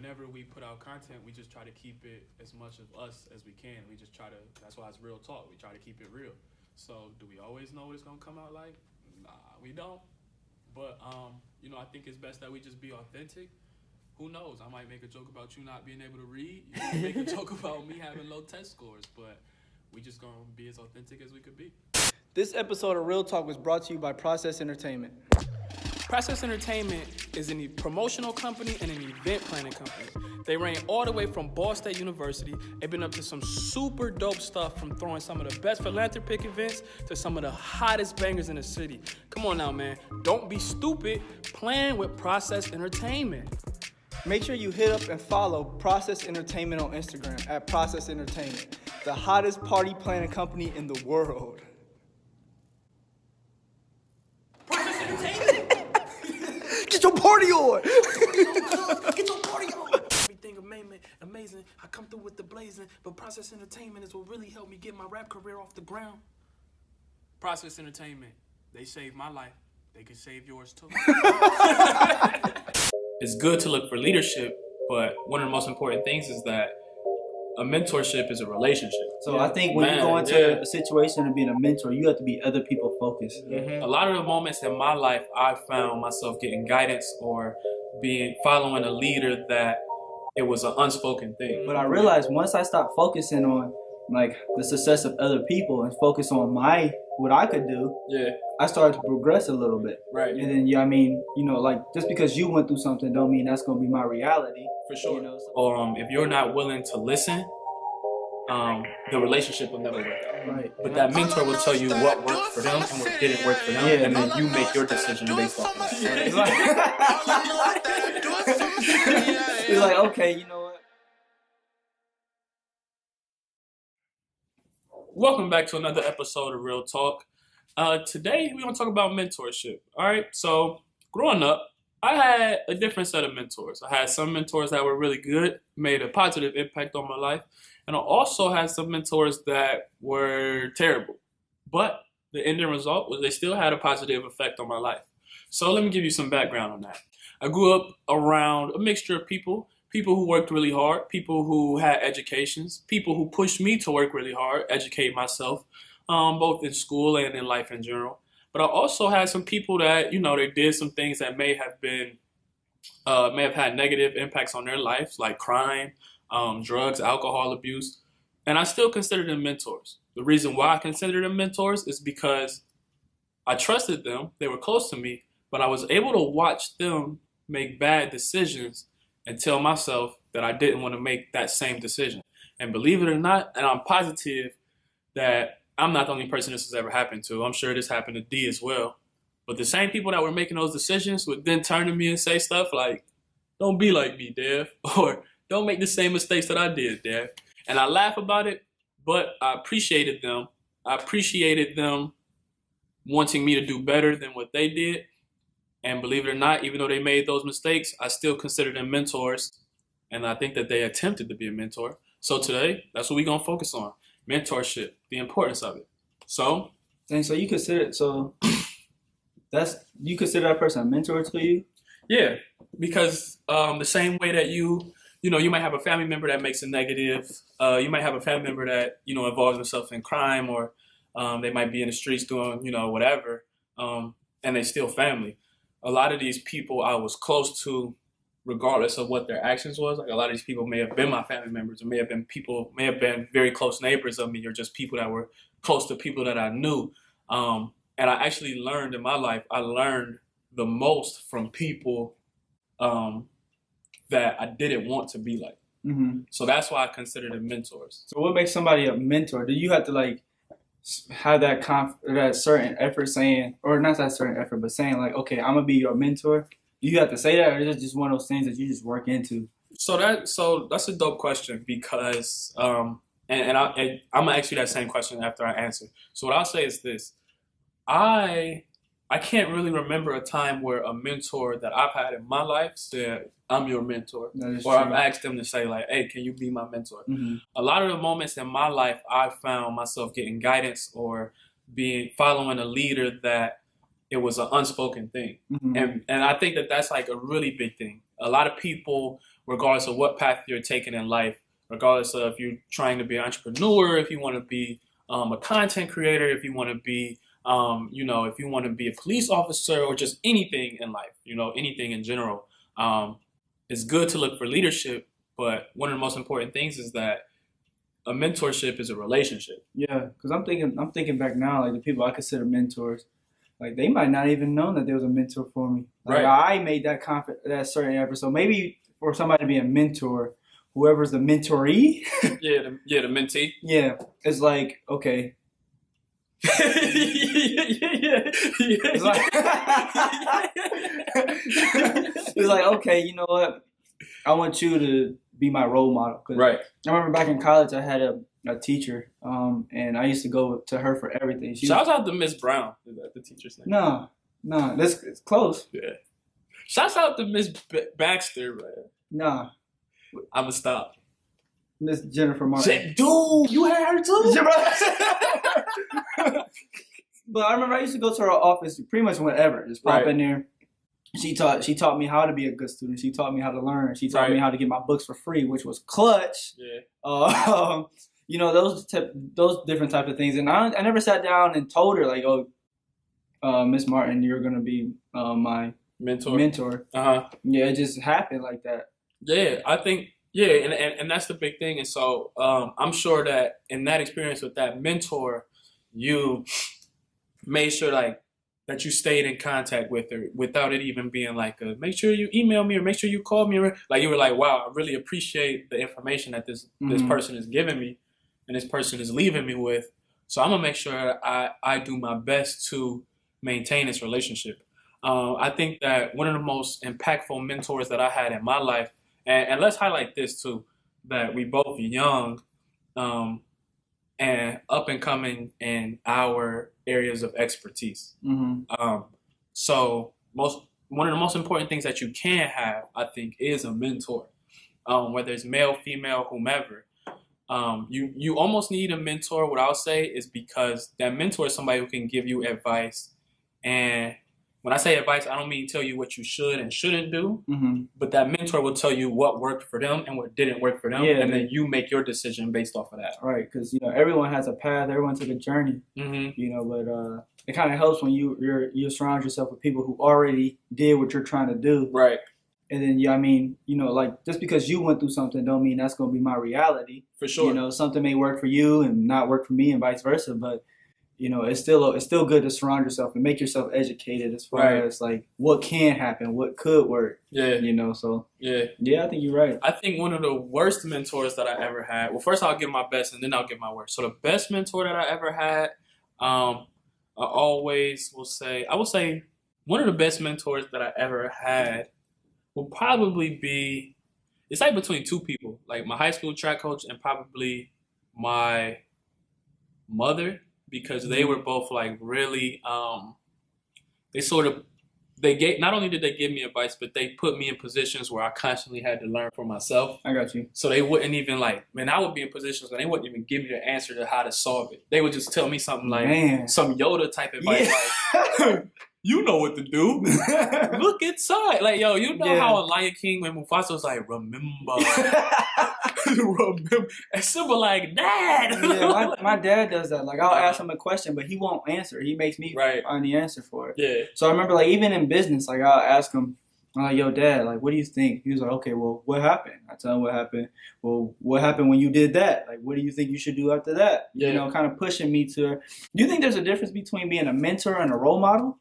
whenever we put out content, we just try to keep it as much of us as we can. We just try to, that's why it's real talk. We try to keep it real. So do we always know what it's going to come out like? Nah, we don't. But, I think it's best that we just be authentic. Who knows? I might make a joke about you not being able to read. You might make a joke about me having low test scores. But we just going to be as authentic as we could be. This episode of Real Talk was brought to you by Process Entertainment. Process Entertainment is a promotional company and an event planning company. They ran all the way from Ball State University. They've been up to some super dope stuff, from throwing some of the best philanthropic events to some of the hottest bangers in the city. Come on now, man. Don't be stupid. Plan with Process Entertainment. Make sure you hit up and follow Process Entertainment on Instagram at Process Entertainment, the hottest party planning company in the world. Process Entertainment! Get your party on! Get your party on! Everything amazing. I come through with the blazing, but Process Entertainment is what really helped me get my rap career off the ground. Process Entertainment, they saved my life. They can save yours too. It's good to look for leadership, but one of the most important things is that a mentorship is a relationship. So I think when you go into a situation of being a mentor, you have to be other people focused. Mm-hmm. A lot of the moments in my life, I found myself getting guidance or following a leader that it was an unspoken thing. But I realized once I stopped focusing on like the success of other people and focus on what I could do, I started to progress a little bit. Right. And then like just because you went through something don't mean that's gonna be my reality. For sure. So. If you're not willing to listen, the relationship will never work out. Right. But that mentor will tell you what worked for them and what didn't work for them, and then you make your decision based off of that. It's like, okay, you know what? Welcome back to another episode of Real Talk. Today, we're going to talk about mentorship. All right, so growing up, I had a different set of mentors. I had some mentors that were really good, made a positive impact on my life. And I also had some mentors that were terrible. But the ending result was they still had a positive effect on my life. So let me give you some background on that. I grew up around a mixture of people who worked really hard, people who had educations, people who pushed me to work really hard, educate myself, both in school and in life in general. But I also had some people that, they did some things that may have had negative impacts on their lives, like crime, drugs, alcohol abuse. And I still consider them mentors. The reason why I consider them mentors is because I trusted them, they were close to me, but I was able to watch them make bad decisions and tell myself that I didn't want to make that same decision. And believe it or not, and I'm positive that I'm not the only person this has ever happened to. I'm sure this happened to D as well. But the same people that were making those decisions would then turn to me and say stuff like, "Don't be like me, Dev," or "Don't make the same mistakes that I did, Dev." And I laugh about it, but I appreciated them. I appreciated them wanting me to do better than what they did. And believe it or not, even though they made those mistakes, I still consider them mentors. And I think that they attempted to be a mentor. So today, that's what we're going to focus on. Mentorship, the importance of it. So. And so you consider that person a mentor to you? Yeah, because the same way that you might have a family member that makes a negative, you might have a family member that, involves themselves in crime, or they might be in the streets doing, whatever, and they still family. A lot of these people I was close to, regardless of what their actions was. Like, a lot of these people may have been my family members, or may have been very close neighbors of me, or just people that were close to people that I knew. And I actually learned in my life, I learned the most from people that I didn't want to be like. Mm-hmm. So that's why I consider them mentors. So what makes somebody a mentor? Do you have to have that certain effort saying, or not that certain effort, but saying like, okay, I'm gonna be your mentor? Do you have to say that, or is it just one of those things that you just work into? So that's a dope question, because I'm gonna ask you that same question after I answer. So what I'll say is this: I can't really remember a time where a mentor that I've had in my life said, "I'm your mentor," or true. I've asked them to say like, "Hey, can you be my mentor?" Mm-hmm. A lot of the moments in my life, I found myself getting guidance or following a leader that it was an unspoken thing. Mm-hmm. And I think that that's like a really big thing. A lot of people, regardless of what path you're taking in life, regardless of if you're trying to be an entrepreneur, if you want to be a content creator, if you want to be, if you want to be a police officer or just anything in life, anything in general. It's good to look for leadership, but one of the most important things is that a mentorship is a relationship. Yeah, because I'm thinking back now, like the people I consider mentors, like they might not even know that there was a mentor for me. Like I made that certain effort. So maybe for somebody to be a mentor, whoever's the mentoree, the mentee. Yeah, it's like okay. It's like okay, you know what? I want you to be my role model. Right. I remember back in college, I had a teacher, and I used to go to her for everything. Shout out to Miss Brown. Is that the teacher's name? No, it's close. Yeah. Shouts out to Miss Baxter, man. Nah. I'ma stop. Miss Jennifer Martin. Dude, you had her too? But I remember I used to go to her office pretty much whenever. Just pop in there. She taught me how to be a good student. She taught me how to learn. She taught me how to get my books for free, which was clutch. Yeah. Those different type of things. And I never sat down and told her like, oh, Miss Martin, you're gonna be my mentor. Uh-huh. Yeah, it just happened like that. Yeah, I think and that's the big thing. And so I'm sure that in that experience with that mentor, you made sure like that you stayed in contact with her without it even being like make sure you email me or make sure you call me, or like you were like, wow, I really appreciate the information that this person is giving me and this person is leaving me with. So I'm gonna make sure I do my best to maintain this relationship. I think that one of the most impactful mentors that I had in my life, and let's highlight this too, that we both young and up and coming in our areas of expertise. So one of the most important things that you can have, I think, is a mentor, whether it's male, female, whomever. You almost need a mentor. What I'll say is because that mentor is somebody who can give you advice. And when I say advice, I don't mean tell you what you should and shouldn't do, but that mentor will tell you what worked for them and what didn't work for them, and then you make your decision based off of that. Right, because everyone has a path, everyone took a journey, but it kind of helps when you surround yourself with people who already did what you're trying to do. Right. And then like just because you went through something don't mean that's gonna be my reality. For sure. Something may work for you and not work for me, and vice versa, but. It's still good to surround yourself and make yourself educated as far as like what can happen, what could work. Yeah. Yeah, I think you're right. I think one of the worst mentors that I ever had. Well, first I'll give my best and then I'll give my worst. So the best mentor that I ever had, I will say one of the best mentors that I ever had will probably be. It's like between two people, like my high school track coach and probably my mother. Because they were both like really, not only did they give me advice, but they put me in positions where I constantly had to learn for myself. I got you. So they wouldn't even I would be in positions where they wouldn't even give me the answer to how to solve it. They would just tell me something like some Yoda type advice, like, you know what to do. Look inside. Like, yo, how in Lion King when Mufasa was like, remember. And Simba like, Dad. Yeah, my dad does that. Like, I'll ask him a question, but he won't answer. He makes me find the answer for it. Yeah. So I remember, like, even in business, like, I'll ask him, yo, Dad, like, what do you think? He was like, okay, well, what happened? I tell him what happened. Well, what happened when you did that? Like, what do you think you should do after that? Yeah. Kind of pushing me to. Do you think there's a difference between being a mentor and a role model?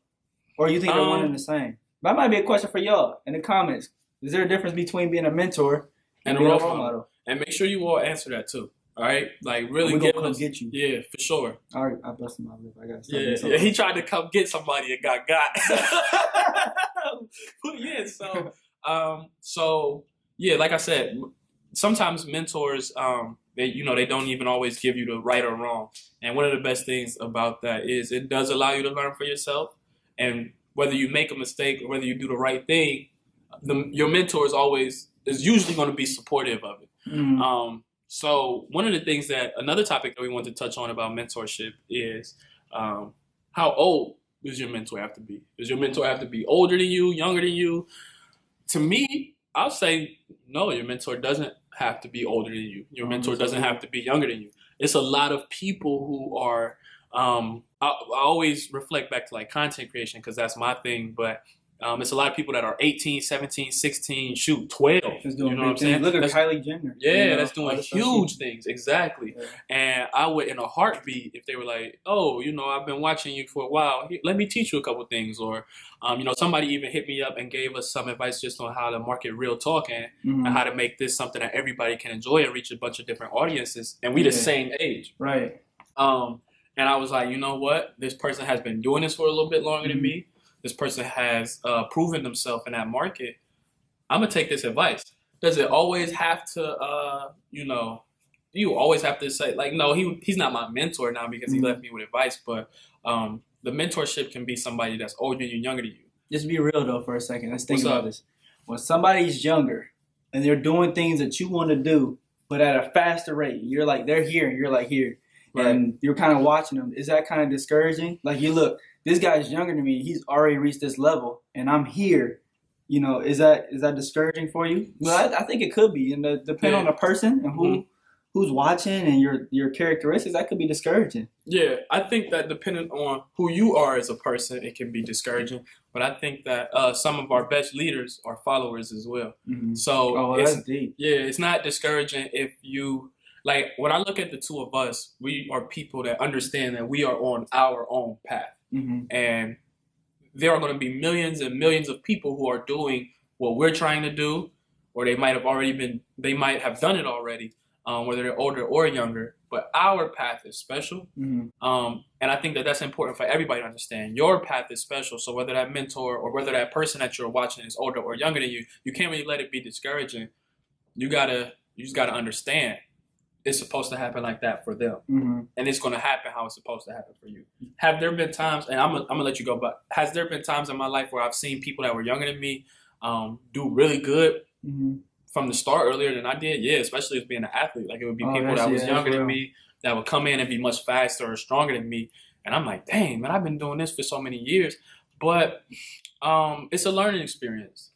Or you think they're one and the same? That might be a question for y'all in the comments. Is there a difference between being a mentor and being a role model? And make sure you all answer that too. All right, like really we're gonna come get you. Yeah, for sure. All right, I busted my lip. I got. Yeah. He tried to come get somebody and got. But yeah, so like I said, sometimes mentors, they don't even always give you the right or wrong. And one of the best things about that is it does allow you to learn for yourself. And whether you make a mistake or whether you do the right thing, your mentor is usually going to be supportive of it. So one of the things another topic that we want to touch on about mentorship is how old does your mentor have to be? Does your mentor have to be older than you, younger than you? To me, I'll say no. Your mentor doesn't have to be older than you. Your mentor doesn't have to be younger than you. It's a lot of people who are. I always reflect back to like content creation because that's my thing. But it's a lot of people that are 18, 17, 16, shoot, 12. Just doing You know what I'm saying? Look at That's- Kylie Jenner. Yeah, you know, that's doing other stuff huge things. Exactly. Yeah. And I would, in a heartbeat, if they were like, oh, you know, I've been watching you for a while. Let me teach you a couple things. Or, you know, somebody even hit me up and gave us some advice just on how to market real talk and how to make this something that everybody can enjoy and reach a bunch of different audiences. And we the same age. Right. And I was like, you know what? This person has been doing this for a little bit longer than me. This person has proven themselves in that market. I'm going to take this advice. Does it always have to, you know, you always have to say, like, no, he's not my mentor now because he left me with advice. But the mentorship can be somebody that's older than you, younger than you. Just be real, though, for a second. Let's think What's about up? this. When somebody's younger and they're doing things that you want to do, but at a faster rate, you're like, they're here and you're like here. Right. And you're kind of watching them. Is that kind of discouraging? Like, you look, this guy's younger than me. He's already reached this level, and I'm here. You know, is that discouraging for you? Well, I think it could be. And depending on the person and who's watching and your characteristics, that could be discouraging. Yeah, I think that depending on who you are as a person, it can be discouraging. But I think that some of our best leaders are followers as well. So that's deep. Yeah, it's not discouraging if you, like, when I look at the two of us, we are people that understand that we are on our own path. And there are going to be millions and millions of people who are doing what we're trying to do, or they might have done it already, whether they're older or younger. But our path is special. And I think that that's important for everybody to understand. Your path is special. So whether that mentor or whether that person that you're watching is older or younger than you, you can't really let it be discouraging. You just gotta understand it's supposed to happen like that for them. And it's going to happen how it's supposed to happen for you. Have there been times, and I'm gonna let you go, but has there been times in my life where I've seen people that were younger than me do really good from the start earlier than I did? Yeah, especially as being an athlete. Like, it would be people that was younger than me that would come in and be much faster or stronger than me. And I'm like, dang, man, I've been doing this for so many years. But it's a learning experience.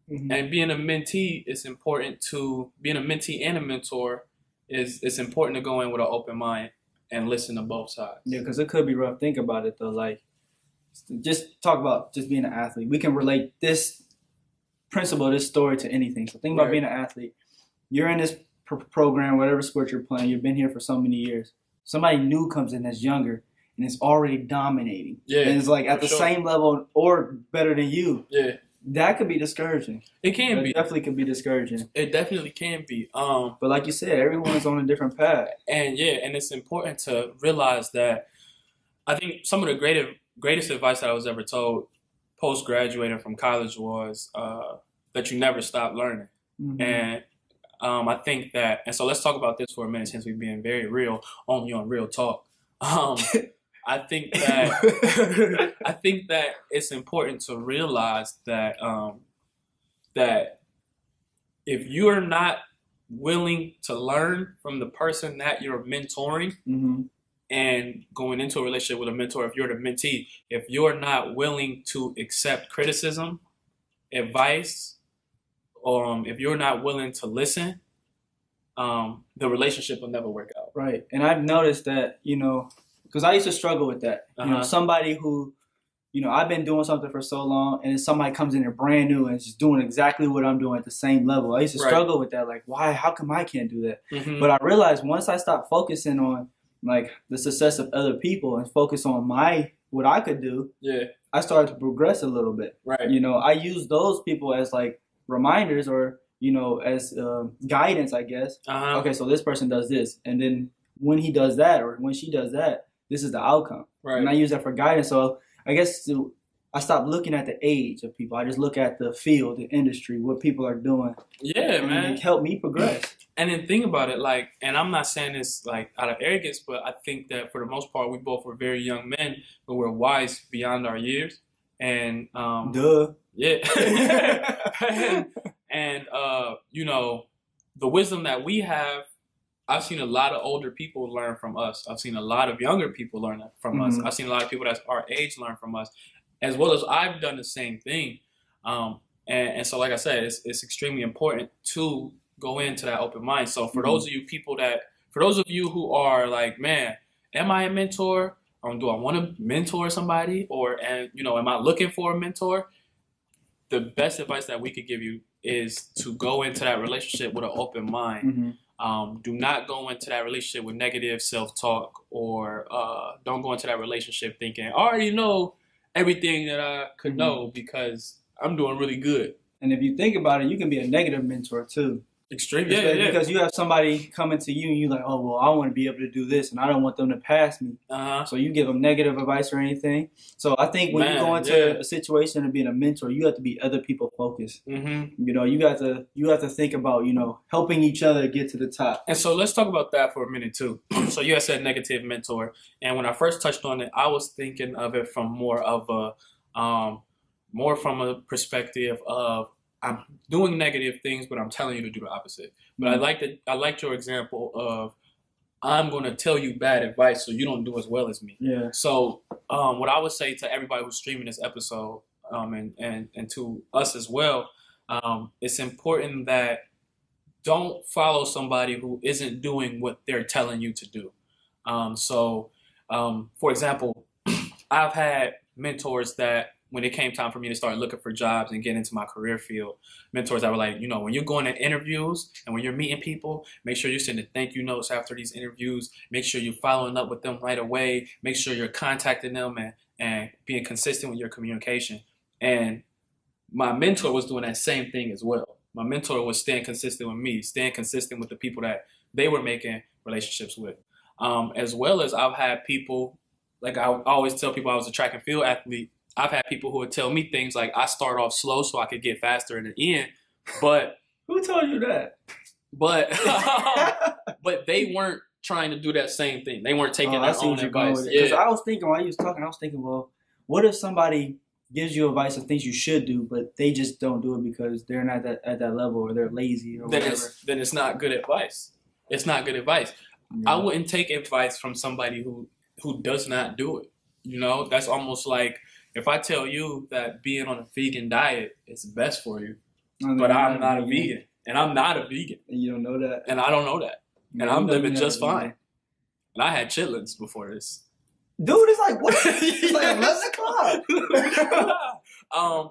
And being a mentee, it's important to, being a mentee and a mentor, it's important to go in with an open mind and listen to both sides. Yeah, because it could be rough. Think about it, though. Like, just talk about just being an athlete. We can relate this principle, this story to anything. So think about being an athlete. You're in this program, whatever sport you're playing. You've been here for so many years. Somebody new comes in that's younger and is already dominating. Yeah, and it's like at the same level or better than you. Yeah. That could be discouraging. It can be. It definitely could be discouraging. It definitely can be. But like you said, everyone's on a different path. And it's important to realize that I think some of the greatest advice that I was ever told post-graduating from college was that you never stop learning. And I think that, and so let's talk about this for a minute since we're being very real, only on Real Talk. I think that it's important to realize that that if you are not willing to learn from the person that you're mentoring and going into a relationship with a mentor, if you're the mentee, if you're not willing to accept criticism, advice, if you're not willing to listen, the relationship will never work out. Right. And I've noticed that, because I used to struggle with that. Somebody who, I've been doing something for so long, and then somebody comes in there brand new and is just doing exactly what I'm doing at the same level. I used to struggle with that. Like, why? How come I can't do that? But I realized once I stopped focusing on like the success of other people and focus on what I could do, I started to progress a little bit. Right. I use those people as like reminders or, as guidance, I guess. Okay, so this person does this, and then when he does that or when she does that, this is the outcome. Right. And I use that for guidance. So I guess I stopped looking at the age of people. I just look at the field, the industry, what people are doing. Yeah, and man. It helped me progress. And then think about it, like, and I'm not saying this like out of arrogance, but I think that for the most part, we both were very young men, but we're wise beyond our years. And yeah. and the wisdom that we have, I've seen a lot of older people learn from us. I've seen a lot of younger people learn from us. I've seen a lot of people that's our age learn from us, as well as I've done the same thing. And so, like I said, it's extremely important to go into that open mind. So for those of you who are like, man, am I a mentor? Do I want to mentor somebody? Am I looking for a mentor? The best advice that we could give you is to go into that relationship with an open mind. Do not go into that relationship with negative self-talk, or don't go into that relationship thinking, I already know everything that I could know because I'm doing really good. And if you think about it, you can be a negative mentor too. Extremely, yeah. Because you have somebody coming to you and you're like, oh, well, I want to be able to do this and I don't want them to pass me. So you give them negative advice or anything. So I think when you go into a situation of being a mentor, you have to be other people focused. You got to think about, helping each other get to the top. And so let's talk about that for a minute too. So you had said negative mentor. And when I first touched on it, I was thinking of it from more from a perspective of, I'm doing negative things, but I'm telling you to do the opposite. But I liked your example of, I'm going to tell you bad advice so you don't do as well as me. Yeah. So what I would say to everybody who's streaming this episode, and to us as well, it's important that don't follow somebody who isn't doing what they're telling you to do. For example, I've had mentors that, when it came time for me to start looking for jobs and get into my career field, mentors that were like, when you're going to interviews and when you're meeting people, make sure you're sending thank you notes after these interviews. Make sure you're following up with them right away. Make sure you're contacting them and being consistent with your communication. And my mentor was doing that same thing as well. My mentor was staying consistent with me, staying consistent with the people that they were making relationships with. As well as I've had people, like I always tell people I was a track and field athlete. I've had people who would tell me things like, I start off slow so I could get faster in the end, but who told you that? But they weren't trying to do that same thing. They weren't taking their own advice. Because I was thinking while you was talking, well, what if somebody gives you advice on things you should do, but they just don't do it because they're not at that level, or they're lazy, or whatever? Then it's not good advice. It's not good advice. Yeah. I wouldn't take advice from somebody who does not do it. That's almost like, if I tell you that being on a vegan diet is best for you, but I'm not a vegan, and I'm not a vegan. And you don't know that. And I don't know that. And I'm living just fine. And I had chitlins before this. Dude, it's like, what? It's like 11 o'clock.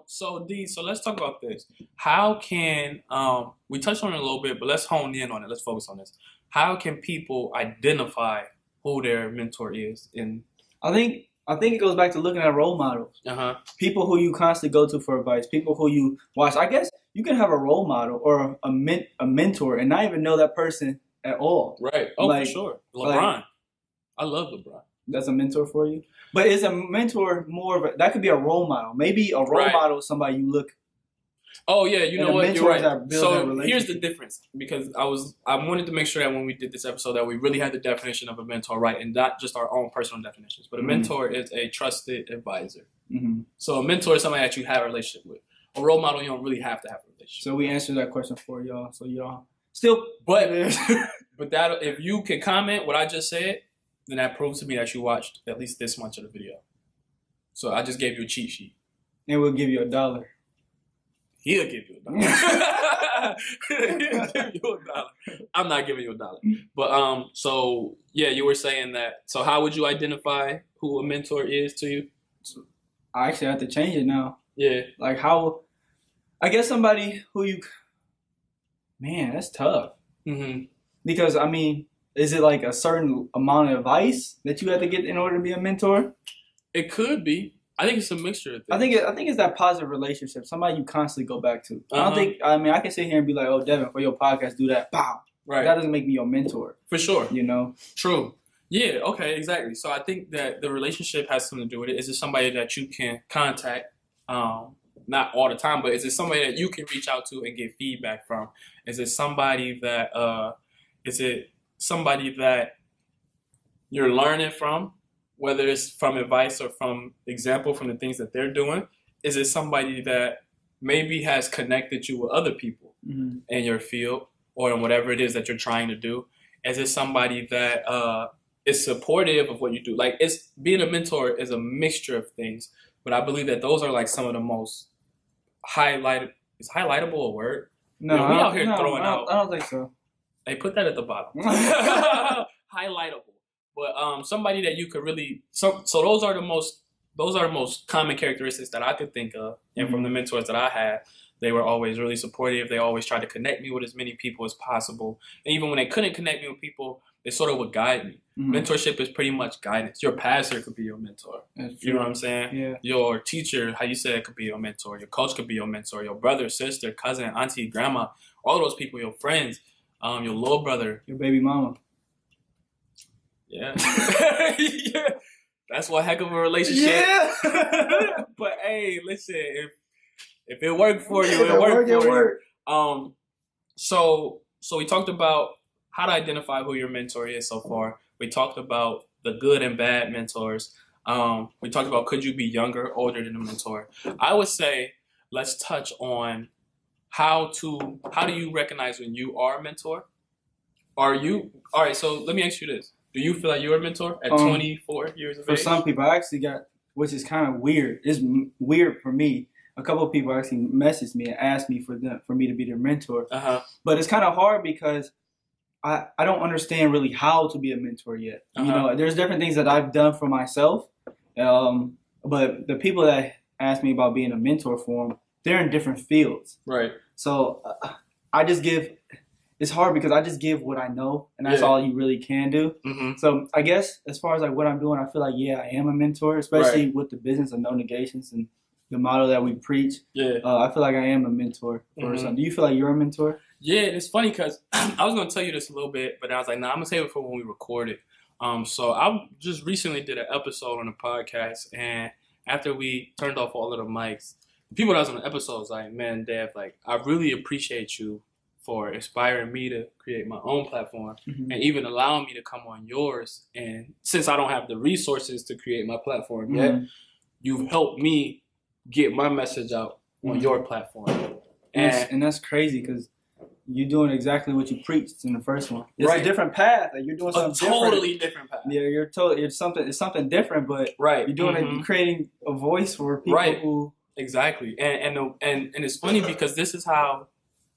So let's talk about this. How can, we touched on it a little bit, but let's hone in on it. Let's focus on this. How can people identify who their mentor is? I think it goes back to looking at role models. People who you constantly go to for advice. People who you watch. I guess you can have a role model or a mentor and not even know that person at all. Right. Oh, for sure. LeBron. I love LeBron. That's a mentor for you? But is a mentor more of that could be a role model. Maybe a role model is somebody you look. Oh yeah, you know what? You're right. So here's the difference, because I wanted to make sure that when we did this episode that we really had the definition of a mentor right, and not just our own personal definitions. But a mentor is a trusted advisor. So a mentor is somebody that you have a relationship with. A role model, you don't really have to have a relationship. So we answered that question for y'all. So y'all still, but that, if you can comment what I just said, then that proves to me that you watched at least this much of the video. So I just gave you a cheat sheet. And we'll give you $1. He'll give you $1. He'll give you $1. I'm not giving you $1. But so yeah, you were saying that. So how would you identify who a mentor is to you? I actually have to change it now. Yeah. Like how? I guess somebody who you. Man, that's tough. Because I mean, is it like a certain amount of advice that you have to get in order to be a mentor? It could be. I think it's a mixture of things. I think it's that positive relationship, somebody you constantly go back to. I can sit here and be like, oh, Devin, for your podcast, do that. Pow. Right. That doesn't make me your mentor. For sure. True. Yeah, okay, exactly. So I think that the relationship has something to do with it. Is it somebody that you can contact, not all the time, but is it somebody that you can reach out to and get feedback from? Is it somebody that you're learning from? Whether it's from advice or from example from the things that they're doing, is it somebody that maybe has connected you with other people in your field or in whatever it is that you're trying to do? Is it somebody that is supportive of what you do? Like, being a mentor is a mixture of things, but I believe that those are like some of the most highlighted Is highlightable a word? No, Yeah, we out here throwing I out. don't think so. Hey, put that at the bottom. Highlightable. But somebody that you could really so those are the most common characteristics that I could think of. And from the mentors that I had, they were always really supportive. They always tried to connect me with as many people as possible. And even when they couldn't connect me with people, they sort of would guide me. Mentorship is pretty much guidance. Your pastor could be your mentor. You know what I'm saying? Yeah. Your teacher, how you said, could be your mentor. Your coach could be your mentor. Your brother, sister, cousin, auntie, grandma, all those people, your friends, your little brother. Your baby mama. Yeah. Yeah. That's one heck of a relationship. Yeah. But hey, listen, if it worked for you, it worked for you. So we talked about how to identify who your mentor is so far. We talked about the good and bad mentors. We talked about could you be younger, older than a mentor. I would say let's touch on how do you recognize when you are a mentor? All right, so let me ask you this. Do you feel like you're a mentor at 24 years of age? For some people, I actually got, which is kind of weird. It's weird for me. A couple of people actually messaged me and asked me for me to be their mentor. But it's kind of hard because I don't understand really how to be a mentor yet. You know, there's different things that I've done for myself. But the people that ask me about being a mentor for them, they're in different fields. Right. So I just give. It's hard because I just give what I know, and that's all you really can do. So I guess as far as like what I'm doing, I feel like, yeah, I am a mentor, especially with the business of no negations and the model that we preach. Yeah. I feel like I am a mentor for something. Do you feel like you're a mentor? Yeah, it's funny because I was going to tell you this a little bit, but I was like, nah, I'm going to save it for when we record it. So I just recently did an episode on the podcast, and after we turned off all of the mics, the people that was on the episode was like, man, Dev, like, I really appreciate you for inspiring me to create my own platform and even allowing me to come on yours. And since I don't have the resources to create my platform yet, you've helped me get my message out on your platform. And that's crazy because you're doing exactly what you preached in the first one. It's a different path. Like you're doing something totally different path. Yeah, it's something different, but you're doing it. You're creating a voice for people who exactly. And it's funny because this is how,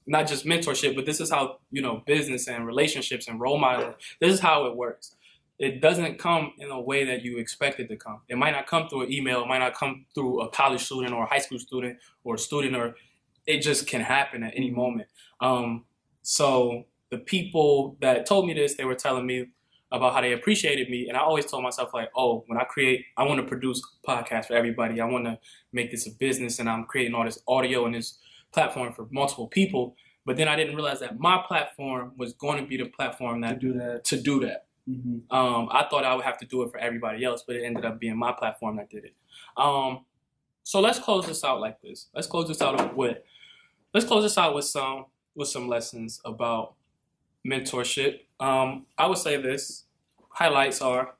not just mentorship, but this is how, you know, business and relationships and role modeling, this is how it works. It doesn't come in a way that you expect it to come. It might not come through an email. It might not come through a college student or a high school student or a student, or it just can happen at any moment. So the people that told me this, they were telling me about how they appreciated me. And I always told myself like, oh, when I want to produce podcasts for everybody. I want to make this a business, and I'm creating all this audio and this platform for multiple people. But then I didn't realize that my platform was going to be the platform to do that. I thought I would have to do it for everybody else, but it ended up being my platform that did it. So let's close this out like this. Let's close this out with some lessons about mentorship. I would say this. Highlights are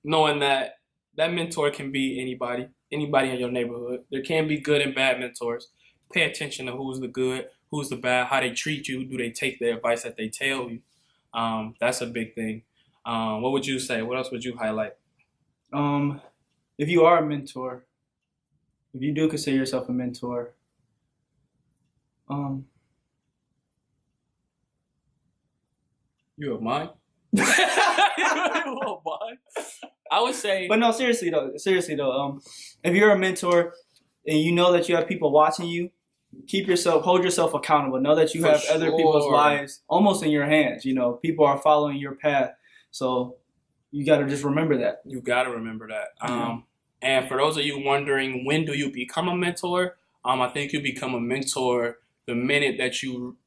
knowing that mentor can be anybody in your neighborhood. There can be good and bad mentors. Pay attention to who's the good, who's the bad, how they treat you. Do they take the advice that they tell you? That's a big thing. What would you say? What else would you highlight? If you are a mentor, if you do consider yourself a mentor, You of mine? You of mine? I would say. But no, seriously though, if you're a mentor and you know that you have people watching you, hold yourself accountable. Know that you have other people's lives almost in your hands. You know, people are following your path. So you got to just remember that. You got to remember that. And for those of you wondering, when do you become a mentor? I think you become a mentor the minute that you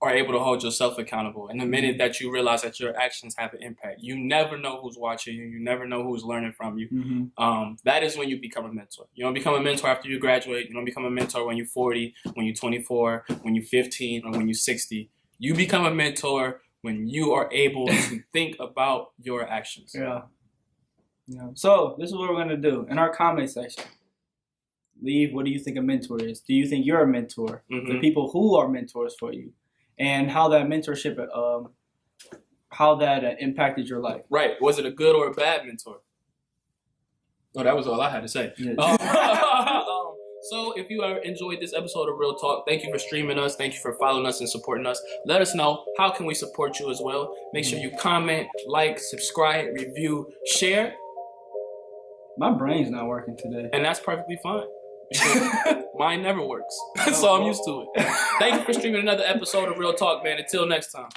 are able to hold yourself accountable, and the minute that you realize that your actions have an impact. You never know who's watching you. You never know who's learning from you. That is when you become a mentor. You don't become a mentor after you graduate. You don't become a mentor when you're 40, when you're 24, when you're 15, or when you're 60. You become a mentor when you are able to think about your actions. Yeah. So this is what we're going to do. In our comment section, leave what do you think a mentor is? Do you think you're a mentor? The people who are mentors for you. And how that mentorship, how that impacted your life. Right. Was it a good or a bad mentor? Oh, that was all I had to say. Yeah. So if you enjoyed this episode of Real Talk, thank you for streaming us. Thank you for following us and supporting us. Let us know, how can we support you as well? Make sure you comment, like, subscribe, review, share. My brain's not working today. And that's perfectly fine. Mine never works. So I'm used to it. Thank you for streaming another episode of Real Talk, man. Until next time.